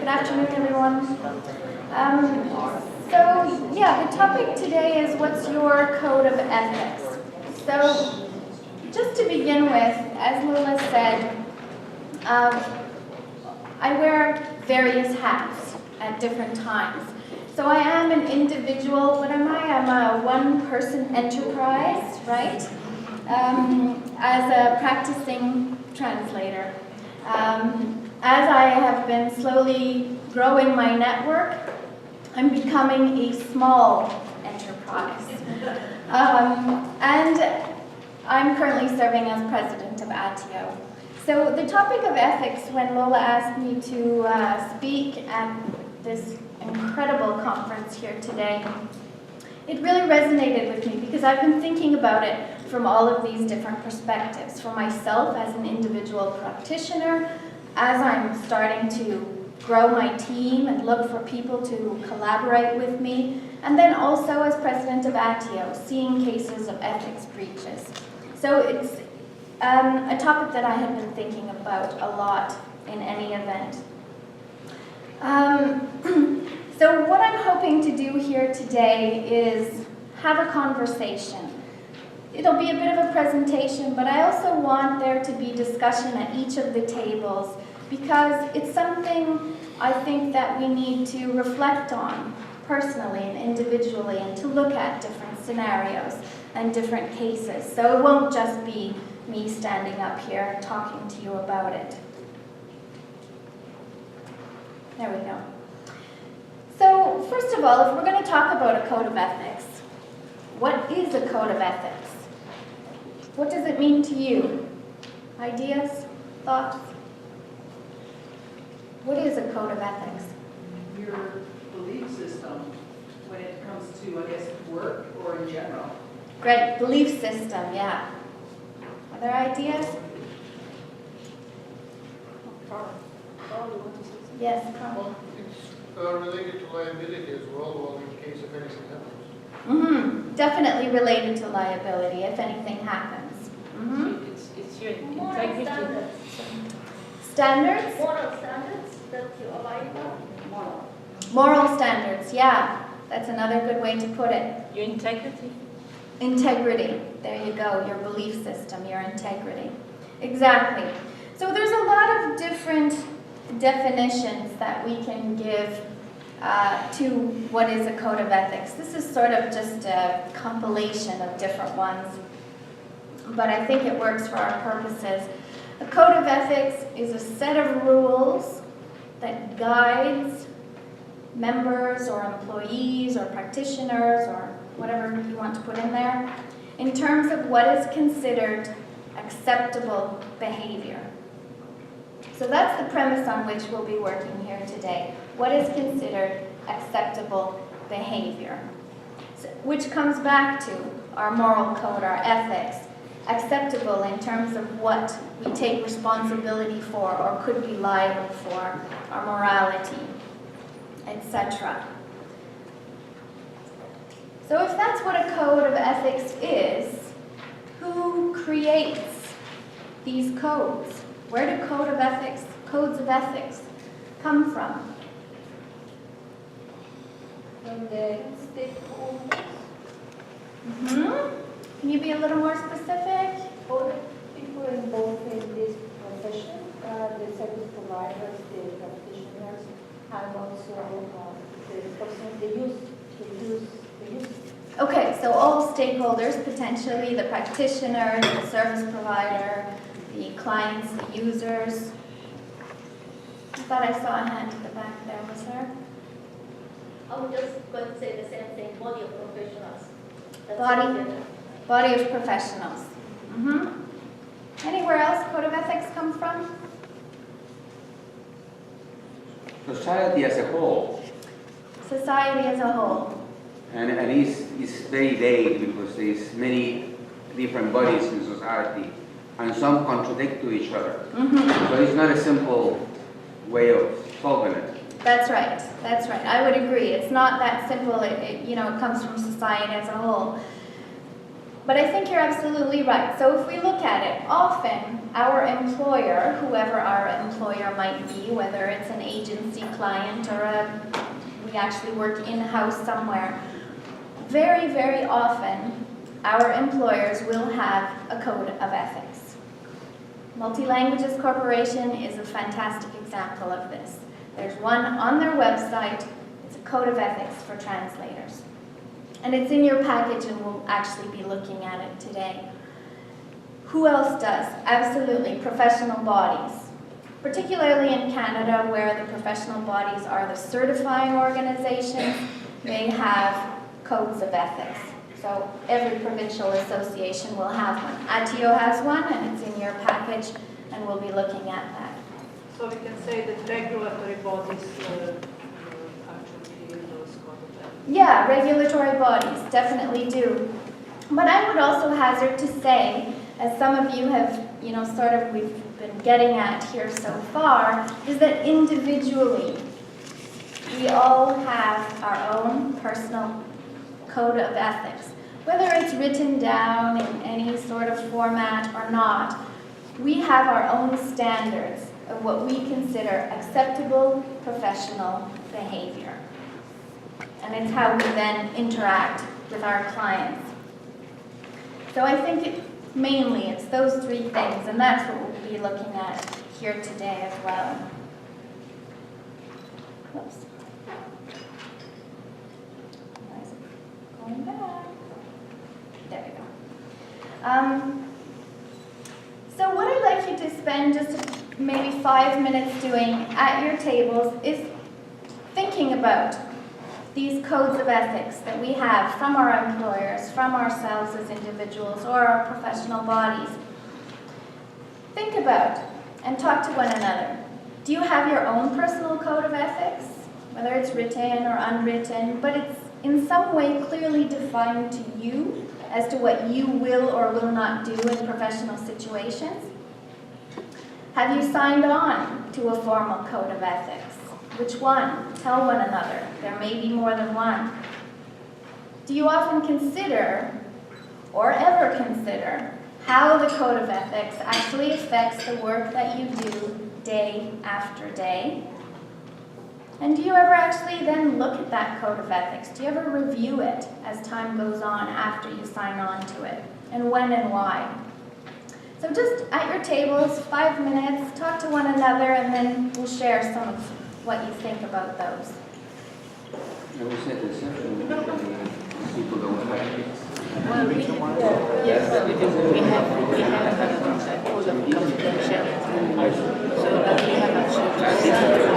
Good afternoon, everyone. The topic today is what's your code of ethics? So, just to begin with, as Lula said, I wear various hats at different times. So I am an individual, what am I? I'm a one-person enterprise, right? As a practicing translator. As I have been slowly growing my network, I'm becoming a small enterprise. And I'm currently serving as president of ATIO. So the topic of ethics, when Lola asked me to speak at this incredible conference here today, it really resonated with me because I've been thinking about it from all of these different perspectives. For myself as an individual practitioner, as I'm starting to grow my team and look for people to collaborate with me, and then also as president of ATIO, seeing cases of ethics breaches. So it's a topic that I have been thinking about a lot in any event. So what I'm hoping to do here today is have a conversation. It'll be a bit of a presentation, but I also want there to be discussion at each of the tables because it's something I think that we need to reflect on personally and individually and to look at different scenarios and different cases. So it won't just be me standing up here talking to you about it. There we go. So first of all, if we're going to talk about a code of ethics, what is a code of ethics? What does it mean to you? Ideas? Thoughts? What is a code of ethics? Your belief system when it comes to, I guess, work or in general. Great. Belief system, yeah. Other ideas? Yes, Carl. It's related to liability as well, in case of anything happens. Definitely related to liability if anything happens. It's your integrity. Standards? Moral standards that you abide by? Moral standards, yeah. That's another good way to put it. Your integrity. Integrity. There you go. Your belief system, your integrity. Exactly. So there's a lot of different definitions that we can give to what is a code of ethics. This is sort of just a compilation of different ones, but I think it works for our purposes. A code of ethics is a set of rules that guides members or employees or practitioners or whatever you want to put in there in terms of what is considered acceptable behavior. So that's the premise on which we'll be working here today. What is considered acceptable behavior? So, which comes back to our moral code, our ethics. Acceptable in terms of what we take responsibility for or could be liable for, our morality, etc. So if that's what a code of ethics is, who creates these codes? Where do codes of ethics come from? From the stakeholders. Can you be a little more specific? All the people involved in this profession, the service providers, the practitioners, and also the person, the use. Okay, so all stakeholders, potentially the practitioner, the service provider, the clients, the users. I thought I saw a hand at the back there. Was there? I was just going to say the same thing, body of professionals. Body of professionals. Anywhere else code of ethics comes from? Society as a whole. Society as a whole. And it's very vague because there's many different bodies in society and some contradict to each other. So it's not a simple way of solving it. That's right. That's right. I would agree. It's not that simple. It comes from society as a whole. But I think you're absolutely right. So if we look at it, often our employer, whoever our employer might be, whether it's an agency client or we actually work in-house somewhere, very, very often our employers will have a code of ethics. Multi-Languages Corporation is a fantastic example of this. There's one on their website. It's a code of ethics for translators. And it's in your package, and we'll actually be looking at it today. Who else does? Absolutely, professional bodies. Particularly in Canada, where the professional bodies are the certifying organizations, they have codes of ethics. So every provincial association will have one. ATIO has one, and it's in your package, and we'll be looking at that. So we can say that regulatory bodies actually use those code of ethics. Yeah, regulatory bodies definitely do. But I would also hazard to say, as some of you have, we've been getting at here so far, is that individually, we all have our own personal code of ethics. Whether it's written down in any sort of format or not, we have our own standards of what we consider acceptable professional behavior. And it's how we then interact with our clients. So I think mainly it's those three things, and that's what we'll be looking at here today as well. Whoops. Why is it going back? There we go. So what I'd like you to spend just maybe 5 minutes doing at your tables is thinking about these codes of ethics that we have from our employers, from ourselves as individuals, or our professional bodies. Think about and talk to one another. Do you have your own personal code of ethics? Whether it's written or unwritten, but it's in some way clearly defined to you as to what you will or will not do in professional situations? Have you signed on to a formal code of ethics? Which one? Tell one another. There may be more than one. Do you often consider, or ever consider, how the code of ethics actually affects the work that you do day after day? And do you ever actually then look at that code of ethics? Do you ever review it as time goes on after you sign on to it? And when and why? So just at your tables, 5 minutes, talk to one another, and then we'll share some of what you think about those. I would say the session usually people don't like it. Well, we have all of confidentiality, so that we have actually to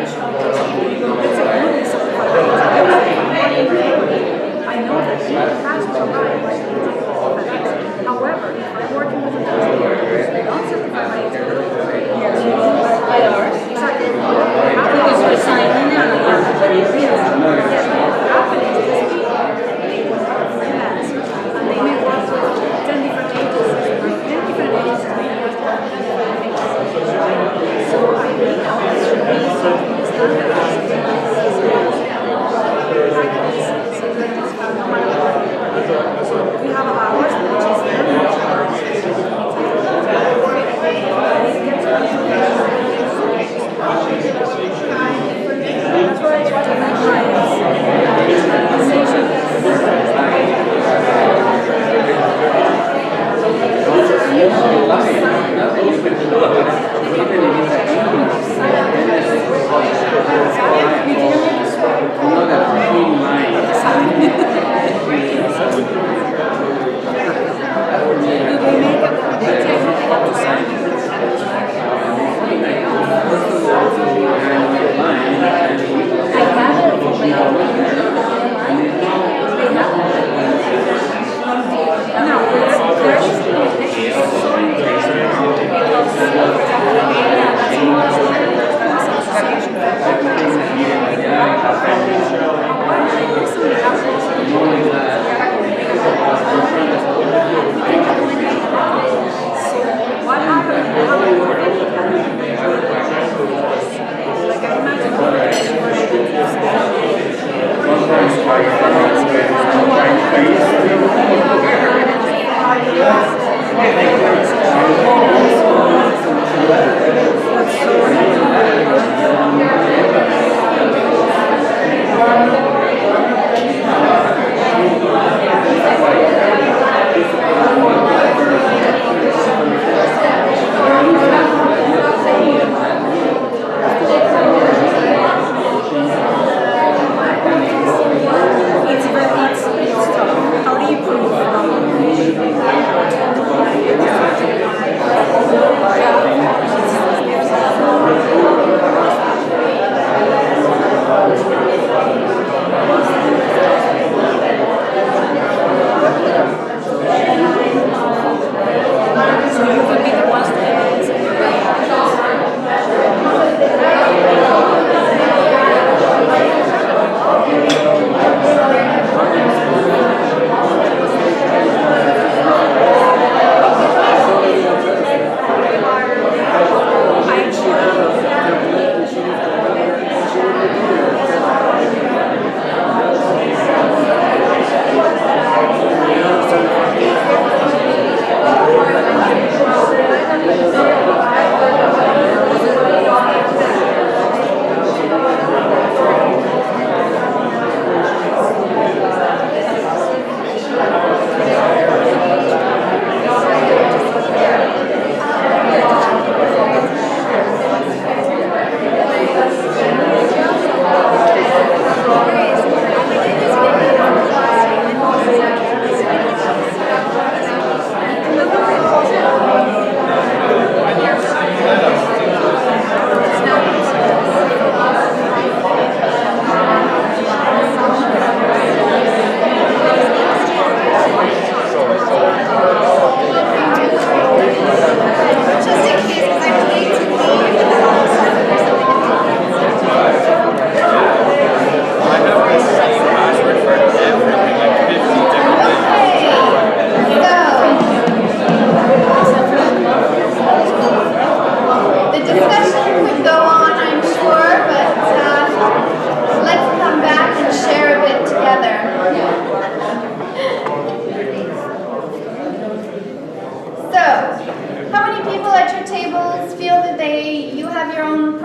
professional because it's a really simplified I know that he has to provide by the However, if I'm working with a person who don't simplify by exactly. Because we're signing in on And they may work with 10 different agencies, or 10 different agencies may use 10 different agencies. So I think that this should be something standardized. So that it's no matter what. We have hours, which is very much that's what I try to make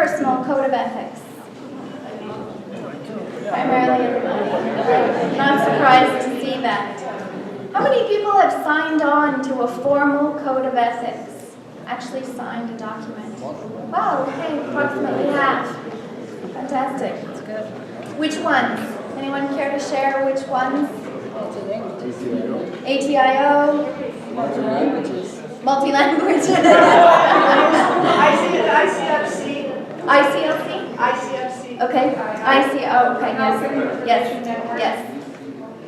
personal code of ethics? Primarily everybody. I'm not surprised to see that. How many people have signed on to a formal code of ethics? Actually signed a document? Wow, okay, approximately half. Fantastic. That's good. Which ones? Anyone care to share which ones? ATIO? Multi-languages. ICFC. ICLC? ICFC. Okay, I see, oh, okay, yes, yes,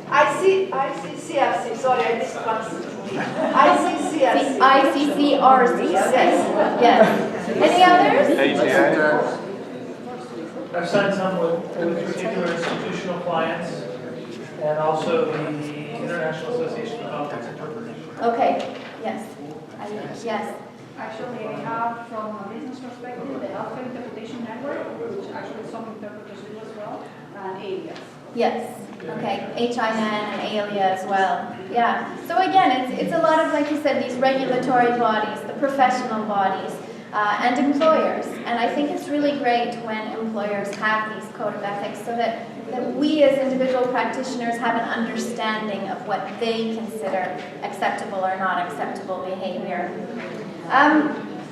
ICCRC, sorry, I missed one. ICCRC. ICCRC, yes. Any others? I've signed some with particular institutional clients and also the International Association of Complex Interpreters. Okay, yes, yes. Actually, I have from a business perspective, the Healthcare Interpretation Network, which actually some interpreters do as well, and ALIAS. Yes, okay, HIN and ALIA as well. Yeah, so again, it's a lot of, like you said, these regulatory bodies, the professional bodies, and employers. And I think it's really great when employers have these code of ethics so that we as individual practitioners have an understanding of what they consider acceptable or not acceptable behavior.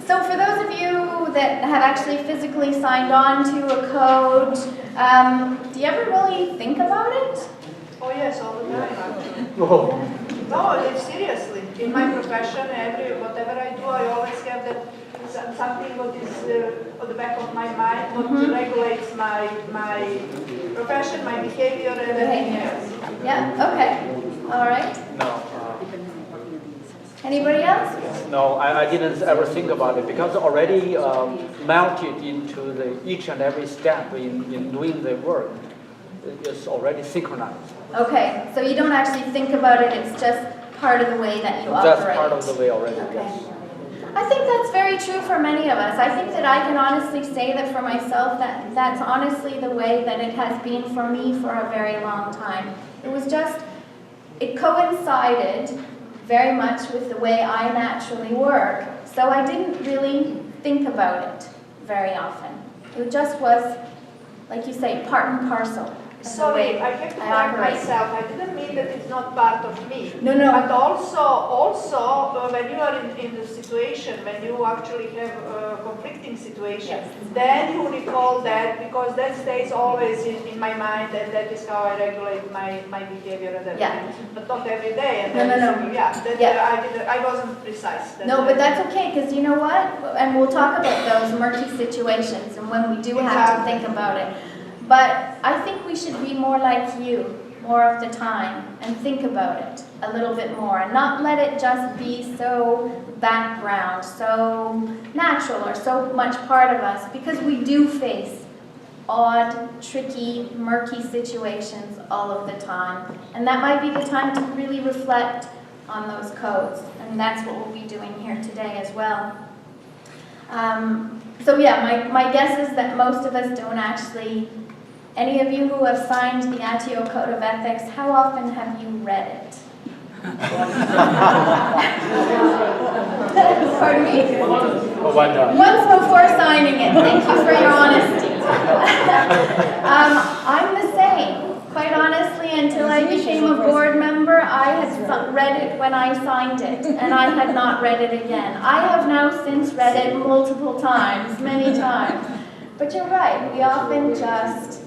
So for those of you that have actually physically signed on to a code, do you ever really think about it? Oh yes, all the time actually. No, seriously. In my profession, whatever I do, I always have that something what is on the back of my mind, what regulates my profession, my behavior, and everything else. Yeah, okay, all right. No. Anybody else? No, I didn't ever think about it because already melted into each and every step in doing the work. It's already synchronized. Okay, so you don't actually think about it, it's just part of the way that you operate. That's part of the way already, Okay. yes. I think that's very true for many of us. I think that I can honestly say that for myself, that's honestly the way that it has been for me for a very long time. It coincided very much with the way I naturally work, so I didn't really think about it very often. It just was, like you say, part and parcel of the Sorry, way I have to I correct operate. myself. I didn't mean that it's not part of me. No, no. But also when you are in the situation, when you actually have a conflicting situation, Yes. then you recall that because that stays always in my mind, and that is how I regulate my behavior and everything. Yeah. But not every day. And No, no, every no. single- Yeah, Yeah. I wasn't precise. No, but that's okay, because you know what? And we'll talk about those murky situations and when we do have to think about it. But I think we should be more like you more of the time and think about it a little bit more and not let it just be so background, so natural or so much part of us, because we do face odd, tricky, murky situations all of the time. And that might be the time to really reflect on those codes, and that's what we'll be doing here today as well. So yeah, my guess is that most of us don't actually. Any of you who have signed the ATIO Code of Ethics, how often have you read it? Pardon me? Once before signing it. Thank you for your honesty. I'm the same. Quite honestly, until I became a board member, I had read it when I signed it, and I had not read it again. I have now since read it multiple times, many times. But you're right, we often just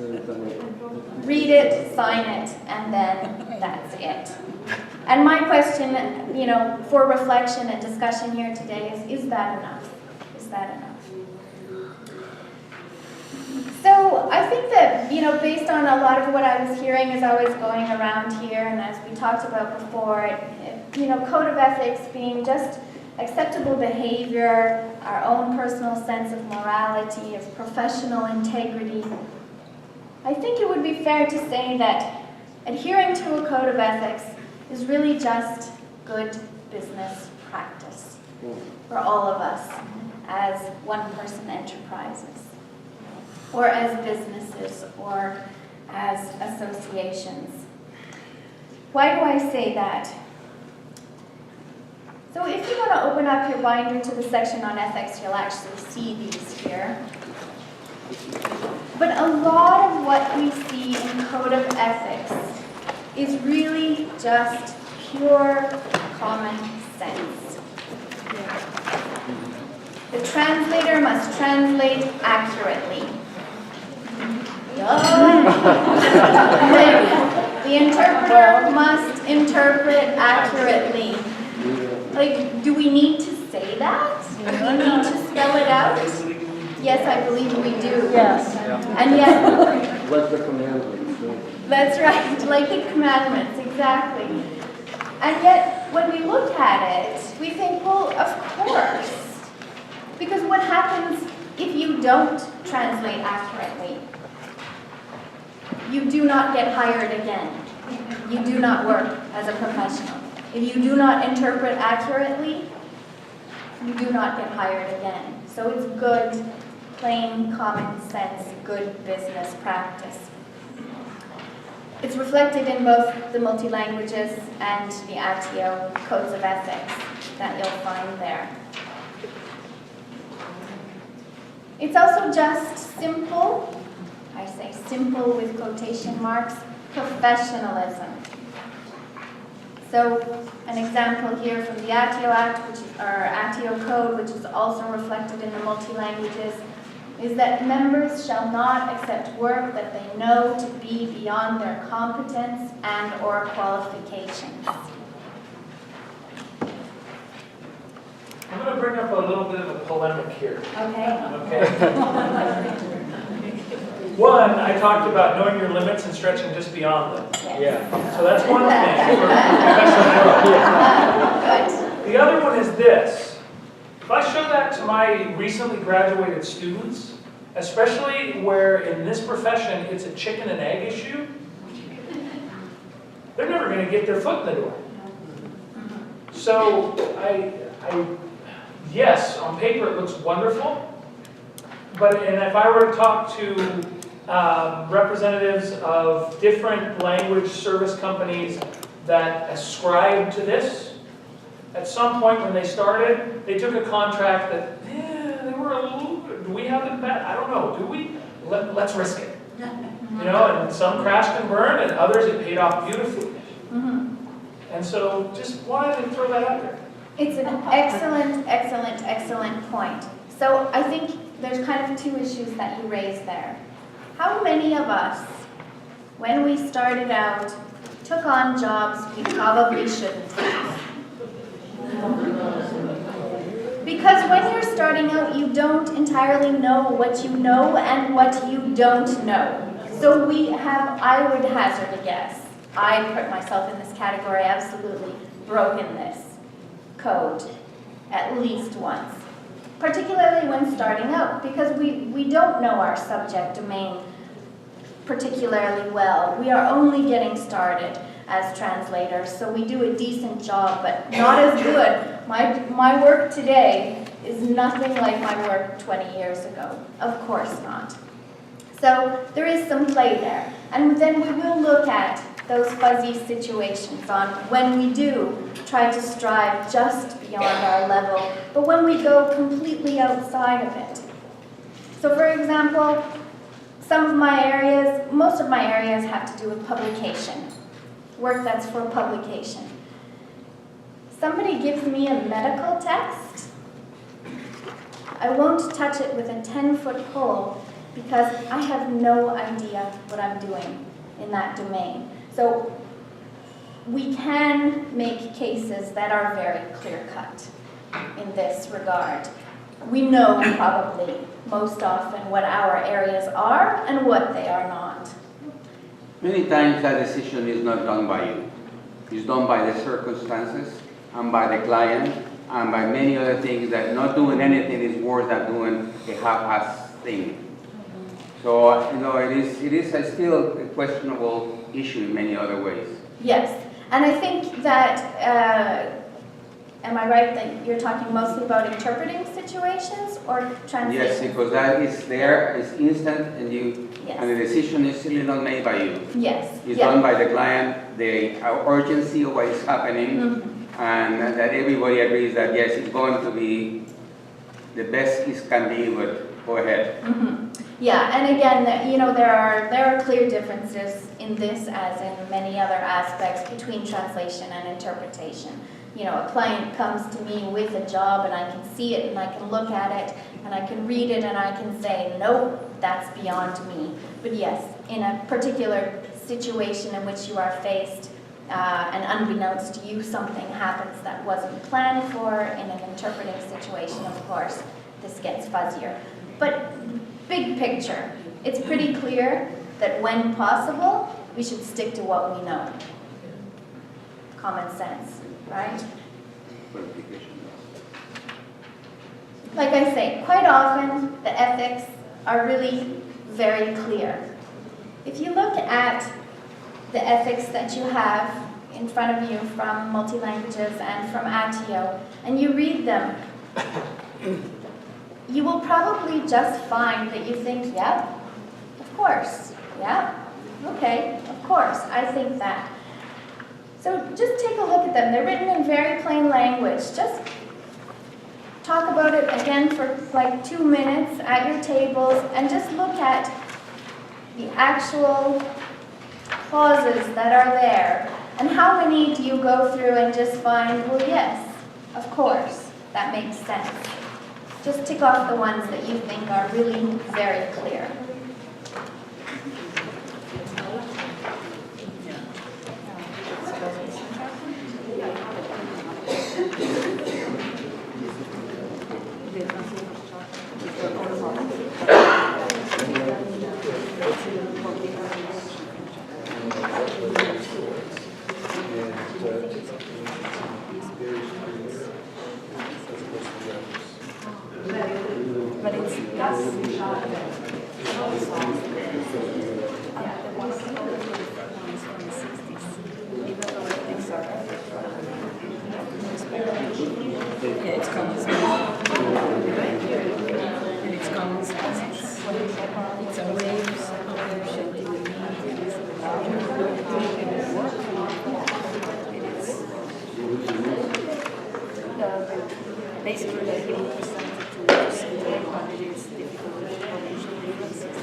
read it, sign it, and then that's it. And my question, for reflection and discussion here today is that enough? Is that enough? So I think that, based on a lot of what I was hearing as I was going around here, and as we talked about before, code of ethics being just acceptable behavior, our own personal sense of morality, of professional integrity. I think it would be fair to say that adhering to a code of ethics is really just good business practice for all of us as one-person enterprises, or as businesses, or as associations. Why do I say that? So if you want to open up your binder to the section on ethics, you'll actually see these here. But a lot of what we see in Code of Ethics is really just pure common sense. The translator must translate accurately. The interpreter must interpret accurately. Like, do we need to say that? Do we need to spell it out? Yes, I believe we do. Yes. And yet, What's the commandment? that's right, like the commandments, exactly. And yet, when we look at it, we think, well, of course. Because what happens if you don't translate accurately? You do not get hired again. You do not work as a professional. If you do not interpret accurately, you do not get hired again. So it's good, plain, common sense, good business practice. It's reflected in both the multi-languages and the ATIO codes of ethics that you'll find there. It's also just simple, I say simple with quotation marks, professionalism. So an example here from the ATIO Act, which is our ATIO code, which is also reflected in the multi-languages, is that members shall not accept work that they know to be beyond their competence and or qualifications. I'm going to bring up a little bit of a polemic here. Okay? Okay. One, I talked about knowing your limits and stretching just beyond them. Yes. So that's one thing for professional growth. Good. The other one is this. If I show that to my recently graduated students, especially where in this profession it's a chicken and egg issue, they're never going to get their foot in the door. So yes, on paper it looks wonderful, and if I were to talk to representatives of different language service companies that ascribe to this, at some point when they started, they took a contract that, they were a little, do we have it bad? I don't know, do we? Let's risk it. You know, and some crashed and burned, and others it paid off beautifully. And so just wanted to throw that out there. It's an excellent, excellent, excellent point. So I think there's kind of two issues that you raised there. How many of us, when we started out, took on jobs we probably shouldn't have? Because when you're starting out, you don't entirely know what you know and what you don't know. So we have, I would hazard a guess, I put myself in this category, absolutely broken this code at least once. Particularly when starting out, because we don't know our subject domain particularly well. We are only getting started as translators, so we do a decent job, but not as good. My work today is nothing like my work 20 years ago. Of course not. So there is some play there. And then we will look at those fuzzy situations on when we do try to strive just beyond our level, but when we go completely outside of it. So for example, most of my areas have to do with publication, work that's for publication. Somebody gives me a medical text, I won't touch it with a 10-foot pole because I have no idea what I'm doing in that domain. So we can make cases that are very clear-cut in this regard. We know probably most often what our areas are and what they are not. Many times that decision is not done by you. It's done by the circumstances and by the client and by many other things that not doing anything is worse than doing a half-assed thing. So, you know, it is still a questionable issue in many other ways. Yes, and I think that, am I right that you're talking mostly about interpreting situations or translation? Yes, because that is there, it's instant, and and the decision is still not made by you. Yes. It's done by the client, the urgency of what is happening, and that everybody agrees that yes, it's going to be the best it can be, but go ahead. Yeah, and again, you know, there are clear differences in this as in many other aspects between translation and interpretation. You know, a client comes to me with a job and I can see it and I can look at it and I can read it and I can say, nope, that's beyond me. But yes, in a particular situation in which you are faced and unbeknownst to you, something happens that wasn't planned for in an interpreting situation, of course, this gets fuzzier. But big picture, it's pretty clear that when possible, we should stick to what we know. Common sense, right? Like I say, quite often the ethics are really very clear. If you look at the ethics that you have in front of you from Multi-Languages and from ATIO, and you read them, you will probably just find that you think, yep, of course, yeah, okay, of course, I think that. So just take a look at them. They're written in very plain language. Just talk about it again for like 2 minutes at your tables and just look at the actual clauses that are there. And how many do you go through and just find, well, yes, of course, that makes sense. Just tick off the ones that you think are really very clear. But it's yeah, it's common sense. And it's common sense. It's a way of representing basically he represented to say but it is difficult to differences.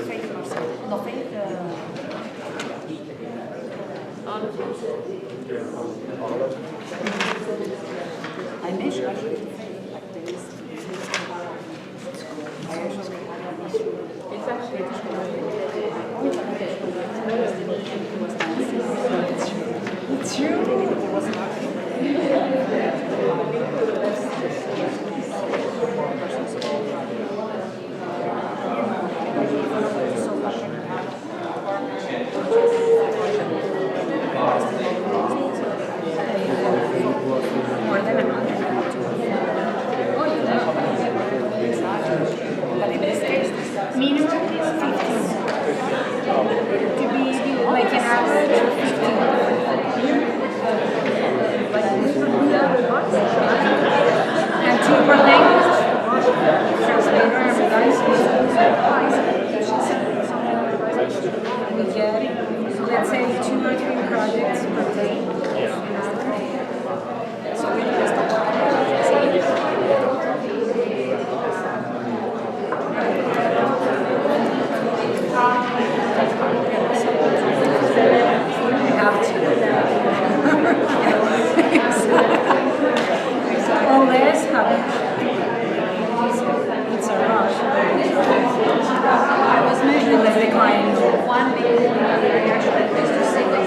Fake Marcel. No, fake I mentioned actually the fake, like there is I actually had an issue. It's actually it's true. It was not. More than 100. Oh, you know. But in this case, minimum is 15. To be like an average of 15. And two per language. Translator and we get, let's say, 2 or 3 projects per day. So we just unless it's a rush. I was measuring the decline. One big actually is to say the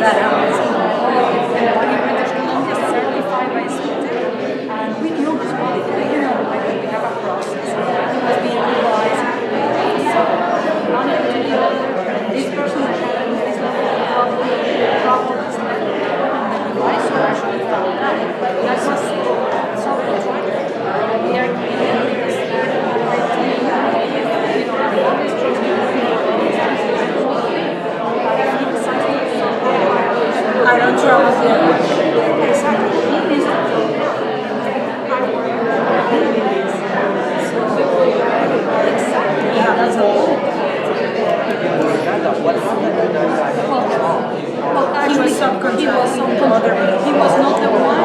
that happens. Certified by Sweden, and we know this quality. You know, like we have a process. It must be revised. So, one to the other, this person that had this level of problems, and the revisor actually found out. That was so contracted. We are creating this I don't trust you. Exactly. Yeah, that's all. Well, actually, he was not the one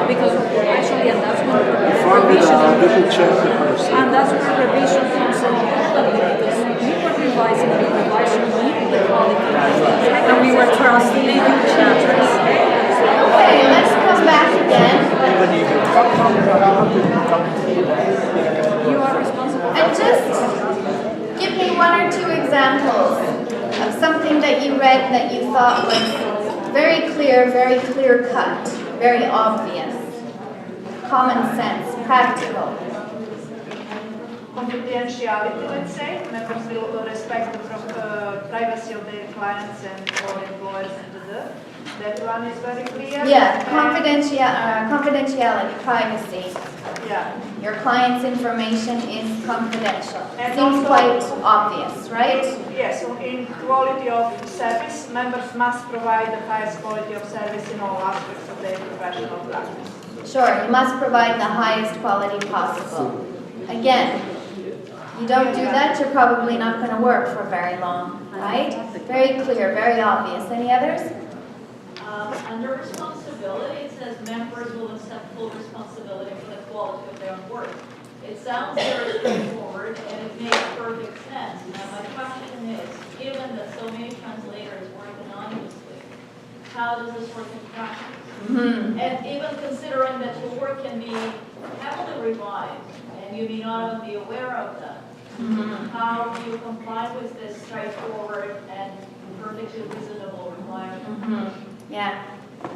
because actually, and that's when revision, and that's when revision comes in because we were revising the revision needed the quality, and we were trusting the chapters. Okay, let's come back again. You are responsible. And just give me 1 or 2 examples of something that you read that you thought was very clear, very clear cut, very obvious, common sense, practical. Confidentiality, let's say. Members will respect the privacy of their clients and or employers and that one is very clear. Yeah, confidentiality, privacy. Yeah. Your client's information is confidential. And Seems also- quite obvious, right? Yes, so in quality of service, members must provide the highest quality of service in all aspects of their professional practice. Sure, you must provide the highest quality possible. Again, you don't do that, you're probably not going to work for very long, right? Very clear, very obvious. Any others? Under responsibility, it says members will accept full responsibility for the quality of their own work. It sounds very straightforward and it makes perfect sense. Now my question is, given that so many translators work anonymously, how does this work in practice? And even considering that your work can be heavily revised and you may not even be aware of that, how do you comply with this straightforward and perfectly reasonable requirement? Yeah,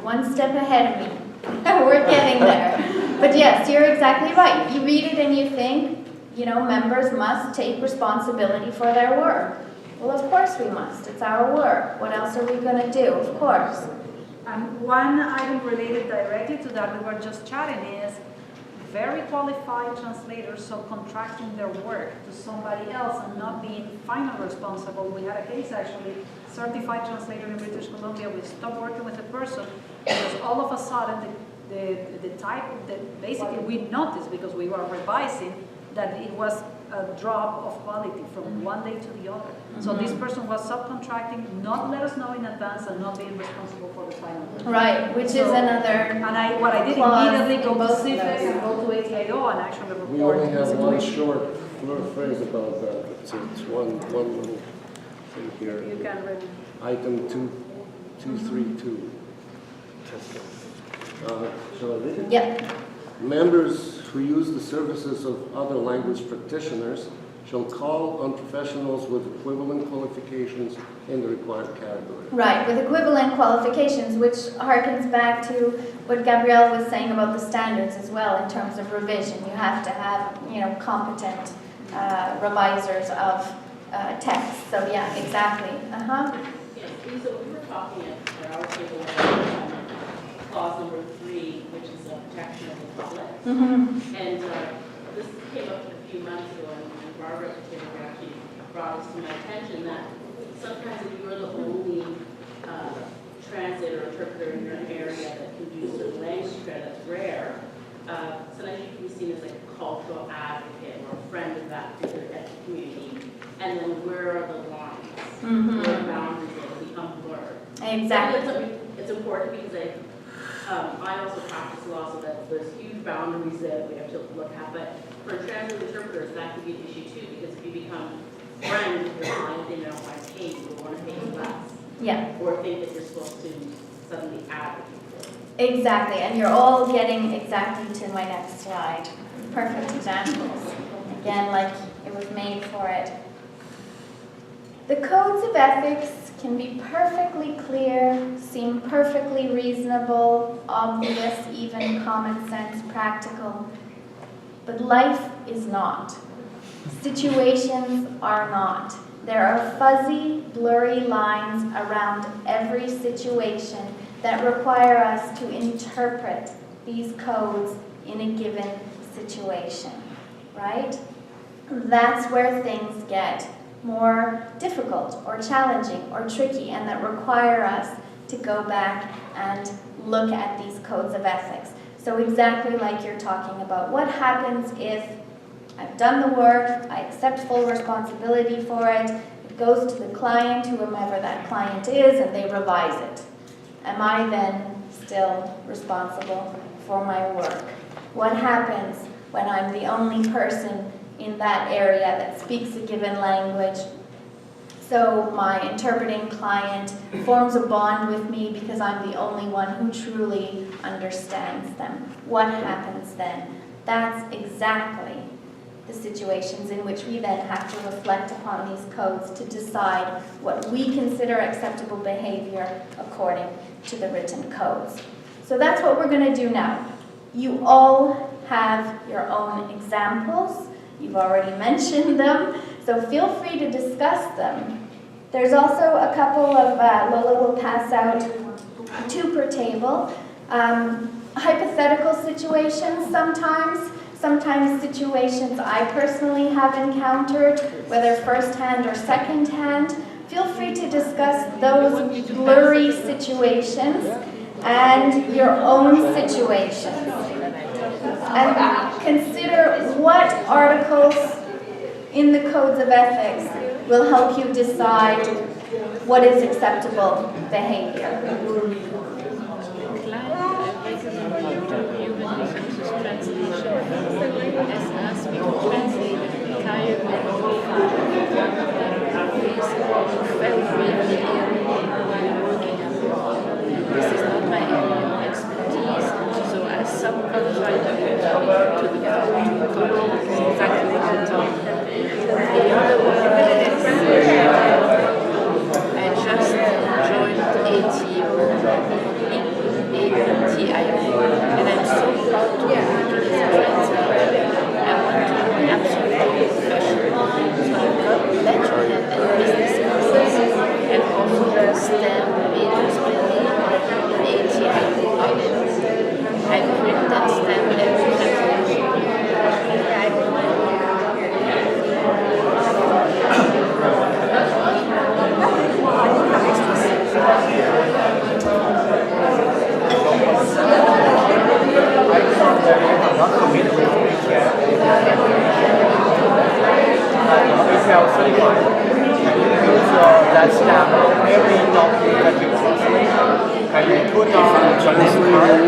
one step ahead of me. We're getting there. But yes, you're exactly right. You read it and you think, you know, members must take responsibility for their work. Well, of course we must. It's our work. What else are we going to do? Of course. One item related directly to that we were just chatting is very qualified translators subcontracting their work to somebody else and not being finally responsible. We had a case actually, certified translator in British Columbia, we stopped working with a person because all of a sudden the type that basically we noticed because we were revising that it was a drop of quality from one day to the other. So this person was subcontracting, not let us know in advance and not being responsible for the final work. Right, which is another. And what I did clause immediately in go to both of CFIC those. and go to ATIO and actually report. We only the have one situation. short little phrase about that. It's one little thing here. You can read. Item 232. Shall I read it? Yep. Members who use the services of other language practitioners shall call on professionals with equivalent qualifications in the required category. Right, with equivalent qualifications, which harkens back to what Gabrielle was saying about the standards as well in terms of revision. You have to have, you know, competent revisers of text. So yeah, exactly. Yes, Lisa, we were talking at our table clause number 3, which is a protection of the public. And this came up a few months ago, and Barbara actually brought this to my attention that sometimes if you're the only translator or interpreter in your area that can do certain language credit, that's rare. Sometimes you can be seen as like a cultural advocate or a friend of that particular ethnic community. And then where are the lines? Where the boundaries that become blurred? Exactly. It's important because I also practice law, so that there's huge boundaries that we have to look at. But for translator interpreters, that could be an issue too, because if you become friends with your client, they don't want to pay you or want to pay you less. Yeah. Or think that you're supposed to suddenly advocate for it. Exactly, and you're all getting exactly to my next slide. Perfect examples. Again, like it was made for it. The codes of ethics can be perfectly clear, seem perfectly reasonable, obvious, even common sense, practical. But life is not. Situations are not. There are fuzzy, blurry lines around every situation that require us to interpret these codes in a given situation, right? That's where things get more difficult or challenging or tricky, and that require us to go back and look at these codes of ethics. So exactly like you're talking about, what happens if I've done the work, I accept full responsibility for it, it goes to the client, whomever that client is, and they revise it. Am I then still responsible for my work? What happens when I'm the only person in that area that speaks a given language? So my interpreting client forms a bond with me because I'm the only one who truly understands them. What happens then? That's exactly the situations in which we then have to reflect upon these codes to decide what we consider acceptable behavior according to the written codes. So that's what we're going to do now. You all have your own examples. You've already mentioned them, so feel free to discuss them. There's also a couple of, Lola will pass out 2 per table. Hypothetical situations sometimes situations I personally have encountered, whether first-hand or second-hand. Feel free to discuss those blurry situations and your own situations. And consider what articles in the codes of ethics will help you decide what is acceptable behavior. Human resources translation. As us, we can translate the entire medical file felt with the area while working abroad. This is not my area of expertise, so as subqualified to the exactly the top. The other one is I just joined ATO. And I'm so proud to work in this friends. I want to be absolutely professional. So I've got letterhead and business skills and also STEM majors by me in ATI. I print and stamp every that stamp every document that you translate, and you put on this card.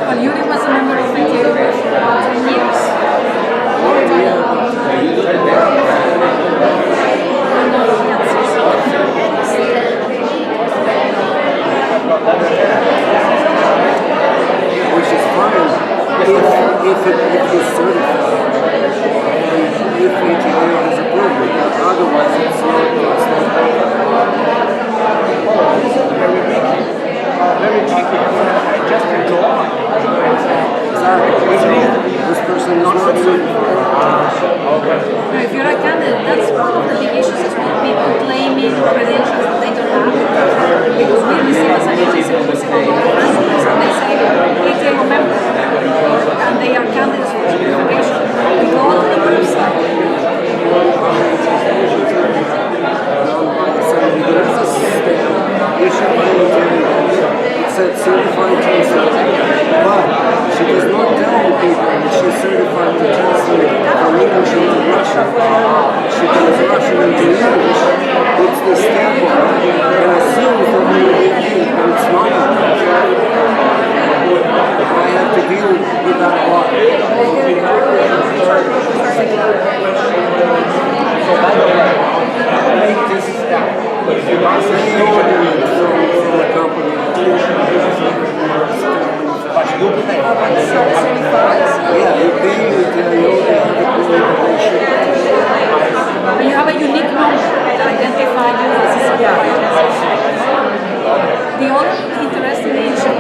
Well, Yuri was a member of the ATO for 10 years. Which is fine if it's certified and if ATO has approved it. Otherwise, it's not. Very tricky. Just to go on. Exactly. This person is not certified. Okay. Now, if you're a candidate, that's one of the big issues as well. People claiming credentials that they don't have. Because we receive as an agency, we receive a lot of resumes and they say ATO member. And they are candidates for certification. We go on the website. It said certified translator, but she does not tell the people that she's certified to translate from English into Russian. She does Russian into English, puts the stamp on it, and assumes that we will get paid, but it's not. I have to deal with that a lot. So by the way, make this stamp. If you want to from a company. but you pay. Yeah, you pay with You have a unique number that identifies you as a certified. The other interesting issue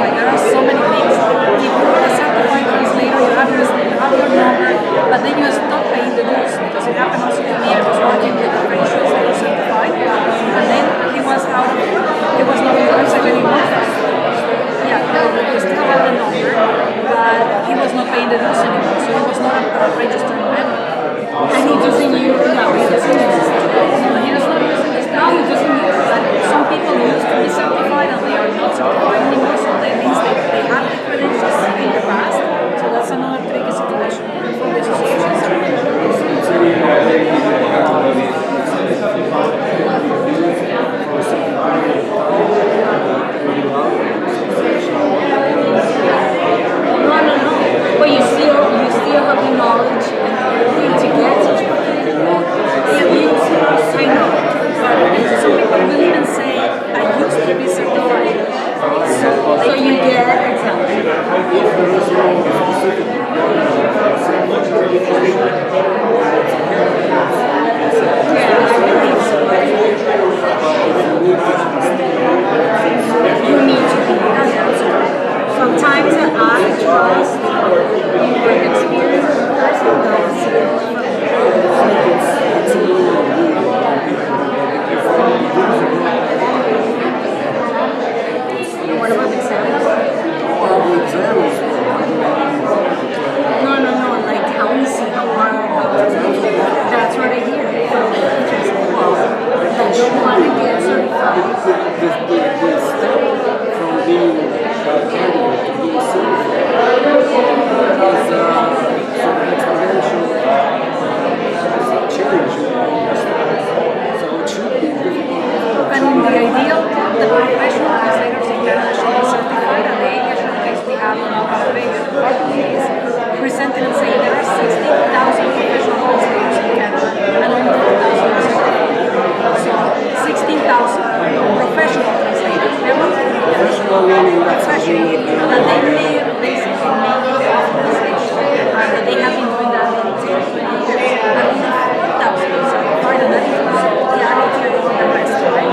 especially that they live basically mainly off the station, that they have been doing that meditation for 20 years. And only 4,000, part of that is the attitude of the rest, right?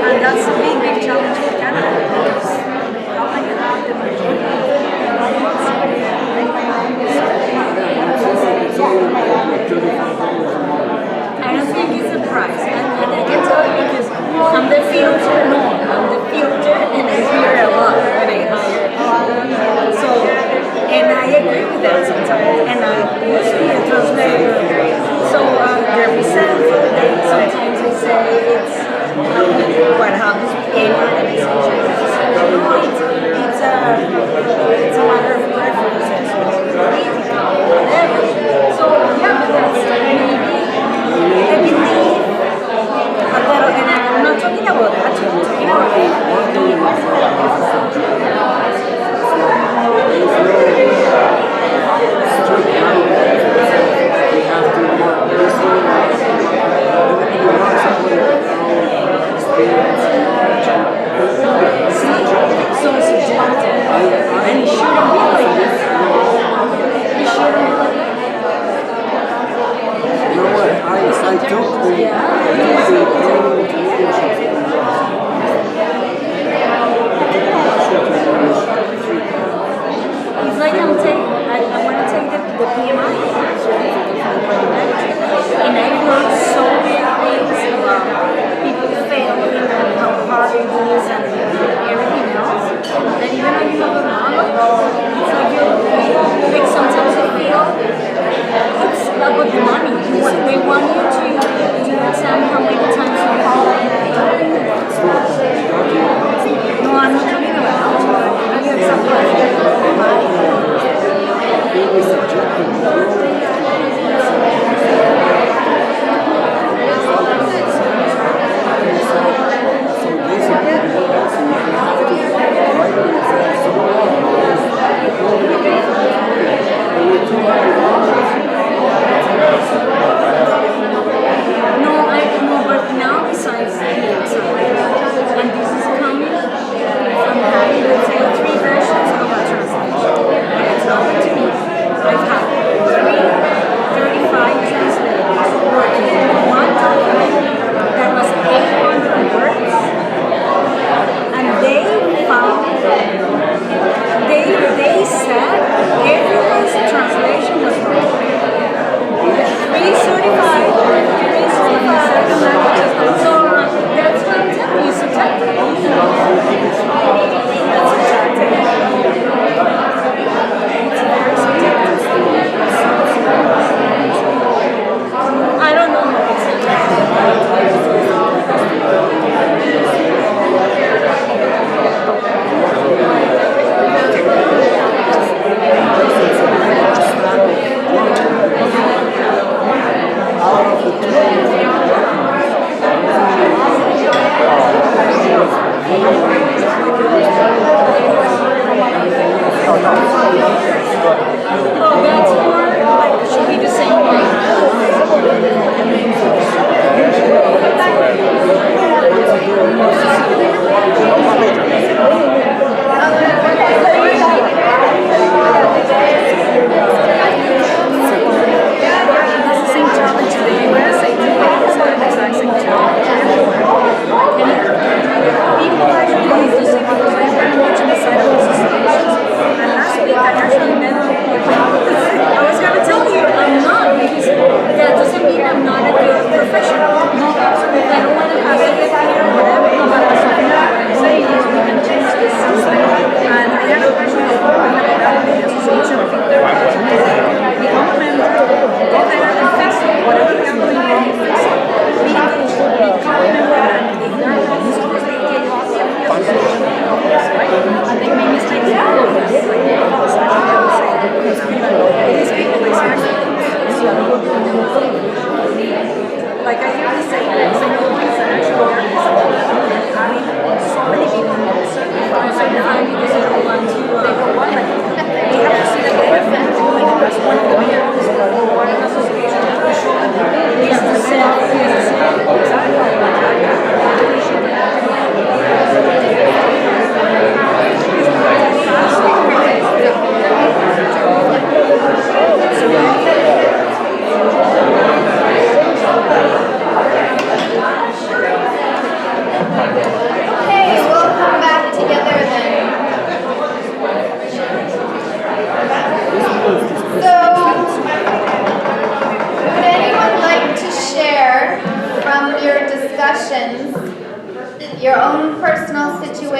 And that's a big, big challenge for Canada because how can you have the majority of I don't think it's a price. And I can tell you because I'm the filter, no, I'm the filter and I hear a lot when I hire. So, and I agree with that sometimes. And I used to be a translator. So they're resentful. Sometimes they say it's what happens with any organization. No, it's a matter of preferences, political, whatever. So yeah, but that's maybe I believe and I'm not talking about that, I'm talking so subjective. And it shouldn't be like this. It shouldn't be like that. You know what? I took It's like I want to take the PMI certificate for the paramedic. And I learned so many things about people failing and how hard it is and everything else. That even though you have a knowledge, it's like you like sometimes I feel it's about the money. They want you to exam how many times you fall. No, I'm not talking about algebra. I'm talking about so basically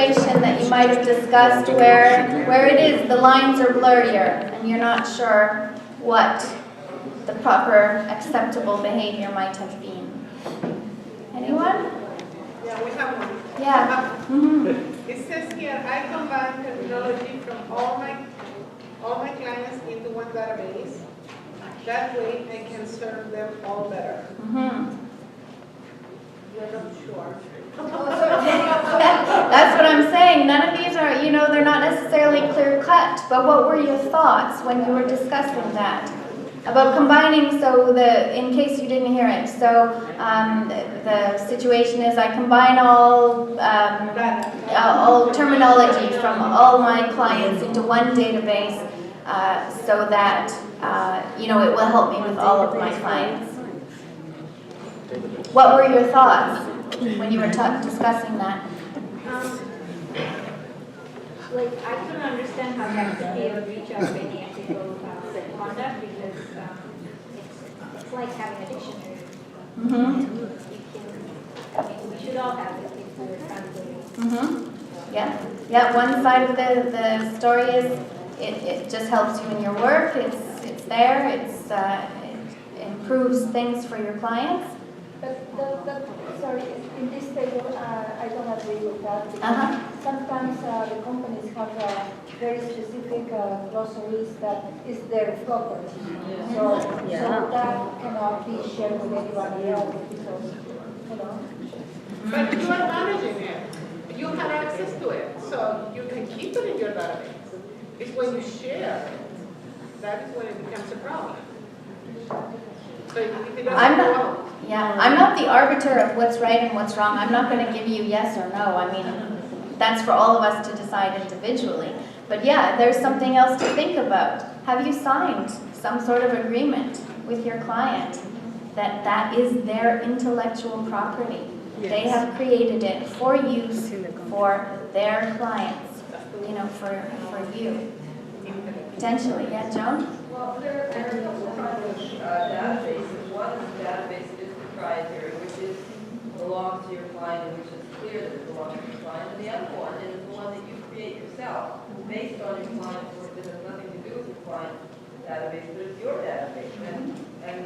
situation that you might have discussed where it is, the lines are blurrier and you're not sure what the proper acceptable behavior might have been? Anyone? Yeah, we have one. Yeah. Mm-hmm. It says here, I combine technology from all my clients into one database. That way I can serve them all better. Mm-hmm. We're not sure. That's what I'm saying. None of these are, they're not necessarily clear cut, but what were your thoughts when you were discussing that? About combining, in case you didn't hear it, the situation is I combine all terminology from all my clients into one database so that, it will help me with all of my clients. What were your thoughts when you were discussing that? Like, I can understand how that could be a breach of any ethical conduct because it's like having a dictionary. Mm-hmm. We should all have it if we're trying to do it. Mm-hmm. Yeah. One side of the story is it just helps you in your work. It's there. It improves things for your clients. But sorry, in this table, I don't agree with that. Uh-huh. Sometimes the companies have very specific glossaries that is their property. So that cannot be shared with anybody else because, But you are managing it. You have access to it, so you can keep it in your database. It's when you share, that is when it becomes a problem. So if it doesn't go out. I'm not the arbiter of what's right and what's wrong. I'm not going to give you yes or no. I mean, that's for all of us to decide individually. But yeah, there's something else to think about. Have you signed some sort of agreement with your client that is their intellectual property? Yes. They have created it for use for their clients, for you. Potentially, yeah, Joan? Well, there are a couple of databases. One is a database that is proprietary, which belongs to your client, and which is clear that it belongs to your client. And the other one is the one that you create yourself, based on your client's work that has nothing to do with your client's database, but it's your database. And a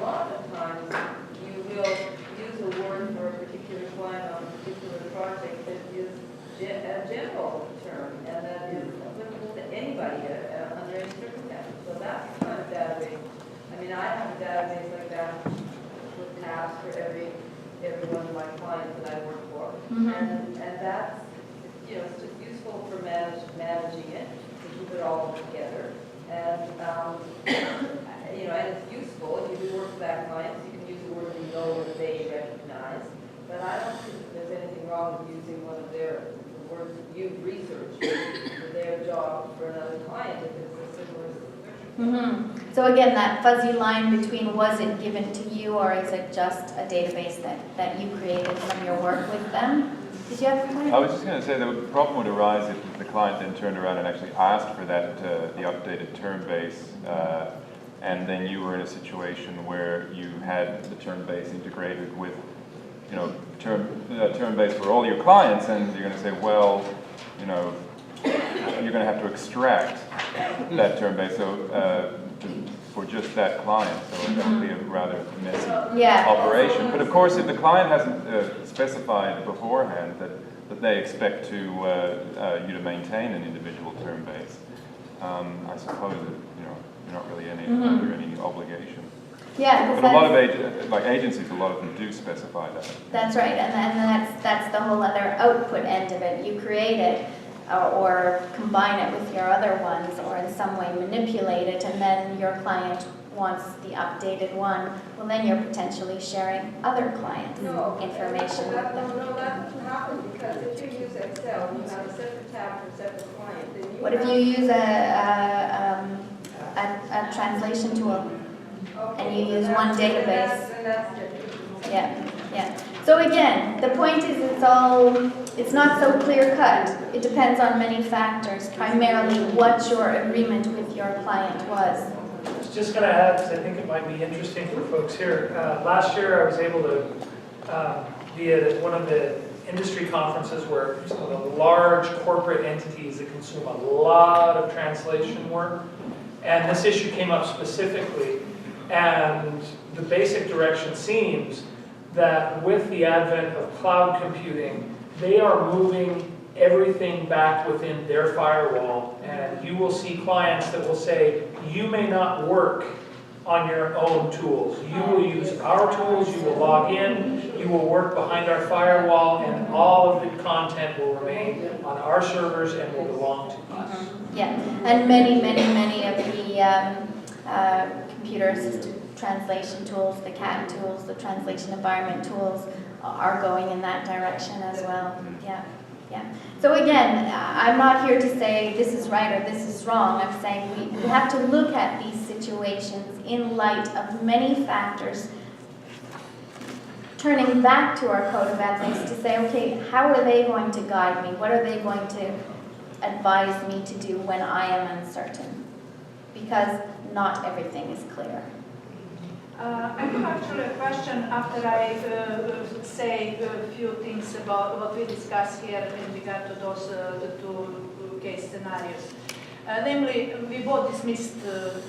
lot of times you will use a word for a particular client on a particular project that is a general term, and that is applicable to anybody under any circumstances. So that's the kind of database. I mean, I have a database like that with tabs for every one of my clients that I work for. Mm-hmm. And that's, it's just useful for managing it, to keep it all together. And, and it's useful if you do work for that client, so you can use the word you know that they recognize. But I don't think there's anything wrong with using one of the words that you've researched for their job for another client if it's a similar description. Mm-hmm. So again, that fuzzy line between was it given to you or is it just a database that you created from your work with them? Did you have a point? I was just going to say the problem would arise if the client then turned around and actually asked for that the updated term base, and then you were in a situation where you had the term base integrated with, term base for all your clients, and you're going to say, well, you're going to have to extract that term base for just that client, so that would be a rather messy operation. But of course, if the client hasn't specified beforehand that they expect you to maintain an individual term base, I suppose that you're not really under any obligation. Yeah, but a lot of agencies, a lot of them do specify that. That's right, and that's the whole other output end of it. You create it, or combine it with your other ones, or in some way manipulate it, and then your client wants the updated one. Well, then you're potentially sharing other clients' information with them. No, that doesn't happen because if you use Excel, you have a separate tab for a separate client. What if you use a translation tool? And you use one database. Yeah. So again, the point is it's not so clear cut. It depends on many factors, primarily what your agreement with your client was. I was just going to add, because I think it might be interesting for folks here. Last year I was able to, via one of the industry conferences where some of the large corporate entities that consume a lot of translation work, and this issue came up specifically, and the basic direction seems that with the advent of cloud computing, they are moving everything back within their firewall, and you will see clients that will say, you may not work on your own tools. You will use our tools, you will log in, you will work behind our firewall, and all of the content will remain on our servers and will belong to us. Yeah, and many of the computer-assisted translation tools, the CAT tools, the translation environment tools are going in that direction as well. Yeah. Yeah. So again, I'm not here to say this is right or this is wrong. I'm saying we have to look at these situations in light of many factors, turning back to our code of ethics to say, okay, how are they going to guide me? What are they going to advise me to do when I am uncertain? Because not everything is clear. I have actually a question after I say a few things about what we discussed here in regard to those the two case scenarios. Namely, we both dismissed the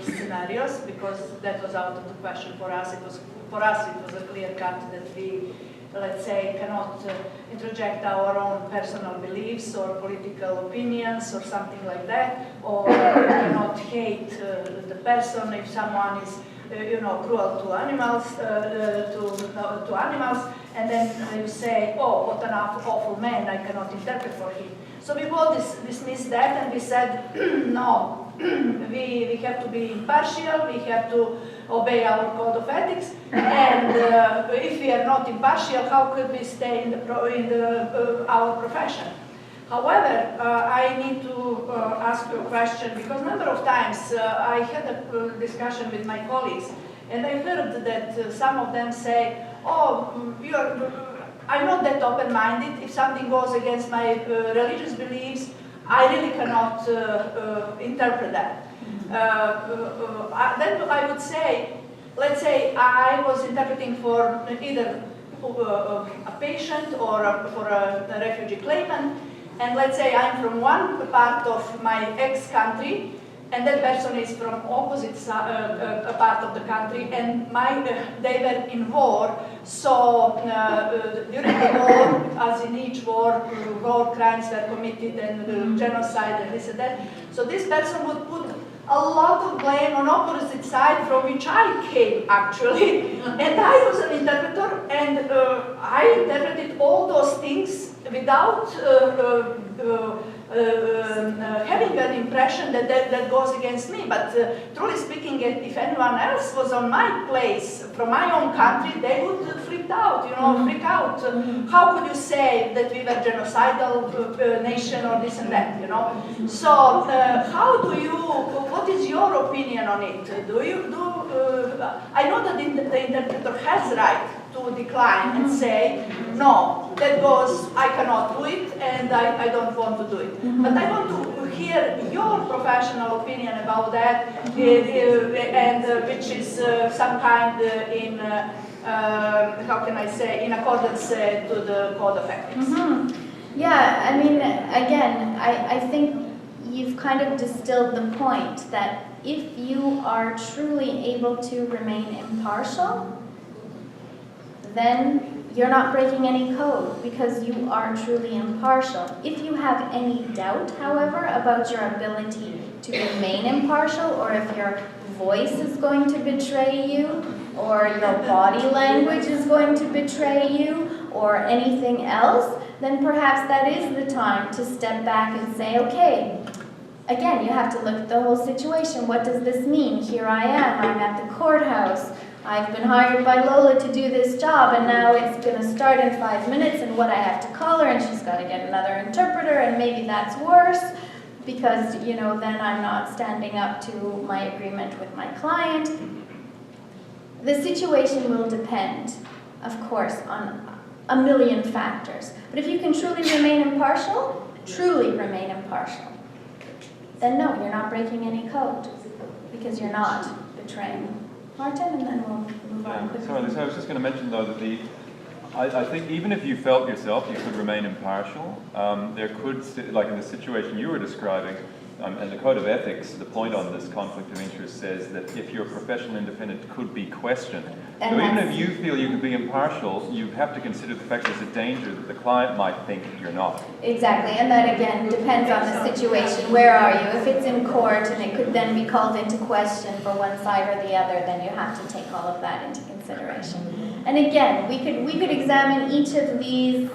scenarios because that was out of the question for us. It was a clear cut that we, let's say, cannot interject our own personal beliefs or political opinions or something like that, or cannot hate the person if someone is cruel to animals, to animals, and then you say, oh, what an awful man, I cannot interpret for him. So we both dismissed that and we said, no, we have to be impartial, we have to obey our code of ethics, and if we are not impartial, how could we stay in our profession? However, I need to ask you a question, because a number of times I had a discussion with my colleagues, and I heard that some of them say, oh, I'm not that open-minded. If something goes against my religious beliefs, I really cannot interpret that. Then I would say, let's say I was interpreting for either a patient or for a refugee claimant, and let's say I'm from one part of my ex-country, and that person is from opposite part of the country, and they were in war, so during the war, as in each war crimes were committed and genocide and this and that, so this person would put a lot of blame on opposite side from which I came, actually. And I was an interpreter, and I interpreted all those things without having an impression that goes against me. But truly speaking, if anyone else was on my place, from my own country, they would freak out, freak out. How could you say that we were genocidal nation or this and that, So how do you, what is your opinion on it? I know that the interpreter has right to decline and say, no, that goes, I cannot do it, and I don't want to do it. But I want to hear your professional opinion about that, and which is some kind in, how can I say, in accordance to the code of ethics. Yeah, I mean, again, I think you've kind of distilled the point that if you are truly able to remain impartial, then you're not breaking any code because you are truly impartial. If you have any doubt, however, about your ability to remain impartial, or if your voice is going to betray you, or your body language is going to betray you, or anything else, then perhaps that is the time to step back and say, okay, again, you have to look at the whole situation. What does this mean? Here I am, I'm at the courthouse. I've been hired by Lola to do this job, and now it's going to start in 5 minutes, and what I have to call her, and she's got to get another interpreter, and maybe that's worse, because, then I'm not standing up to my agreement with my client. The situation will depend, of course, on a million factors. But if you can truly remain impartial, then no, you're not breaking any code, because you're not betraying. Martin, and then we'll move on quickly. Sorry, so I was just going to mention, though, that I think even if you felt yourself you could remain impartial, there could, like in the situation you were describing, and the Code of Ethics, the point on this conflict of interest says that if your professional independence could be questioned, so even if you feel you could be impartial, you have to consider the fact there's a danger that the client might think you're not. Exactly, and that again depends on the situation. Where are you? If it's in court and it could then be called into question for one side or the other, then you have to take all of that into consideration. And again, we could examine each of these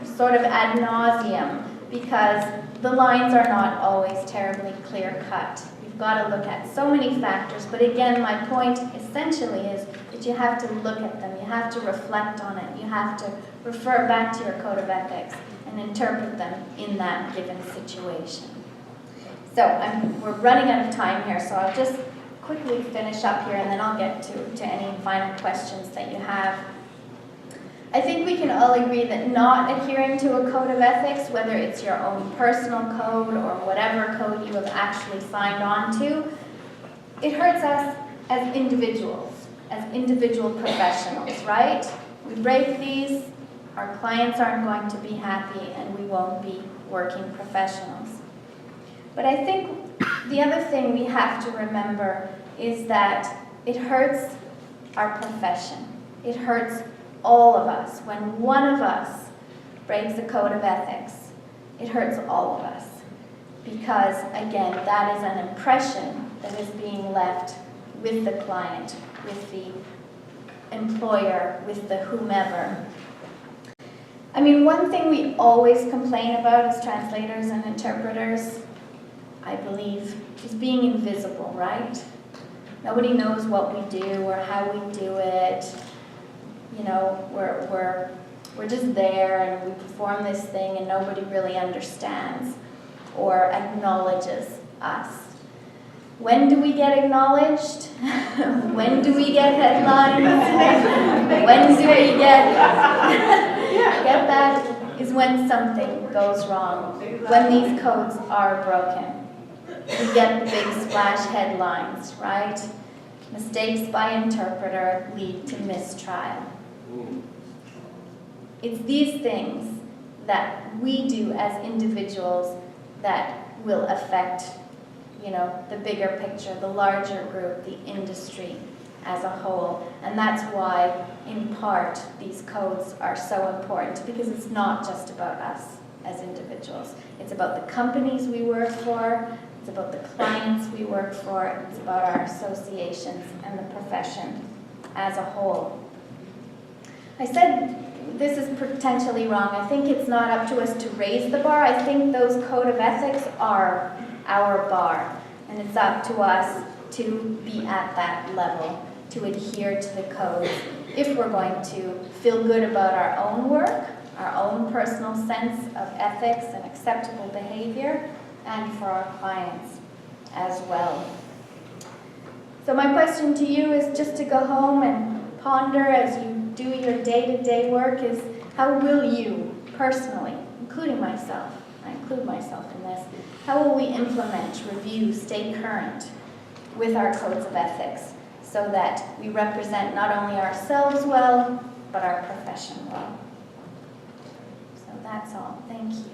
sort of ad nauseum, because the lines are not always terribly clear-cut. You've got to look at so many factors, but again, my point essentially is that you have to look at them, you have to reflect on it, you have to refer back to your code of ethics and interpret them in that given situation. So we're running out of time here, so I'll just quickly finish up here and then I'll get to any final questions that you have. I think we can all agree that not adhering to a code of ethics, whether it's your own personal code or whatever code you have actually signed on to, it hurts us as individuals, as individual professionals, right? We break these, our clients aren't going to be happy, and we won't be working professionals. But I think the other thing we have to remember is that it hurts our profession. It hurts all of us. When one of us breaks a code of ethics, it hurts all of us. Because, again, that is an impression that is being left with the client, with the employer, with the whomever. I mean, one thing we always complain about as translators and interpreters, I believe, is being invisible, right? Nobody knows what we do or how we do it. You know, we're just there and we perform this thing and nobody really understands or acknowledges us. When do we get acknowledged? When do we get headlines? When do we get that is when something goes wrong, when these codes are broken. We get the big splash headlines, right? Mistakes by interpreter lead to mistrial. It's these things that we do as individuals that will affect, you know, the bigger picture, the larger group, the industry as a whole. And that's why, in part, these codes are so important, because it's not just about us as individuals. It's about the companies we work for, it's about the clients we work for, it's about our associations and the profession as a whole. I said this is potentially wrong. I think it's not up to us to raise the bar. I think those code of ethics are our bar. And it's up to us to be at that level, to adhere to the codes, if we're going to feel good about our own work, our own personal sense of ethics and acceptable behavior, and for our clients as well. So my question to you is just to go home and ponder as you do your day-to-day work is, how will you personally, including myself, I include myself in this, how will we implement, review, stay current with our codes of ethics so that we represent not only ourselves well, but our profession well? So that's all. Thank you.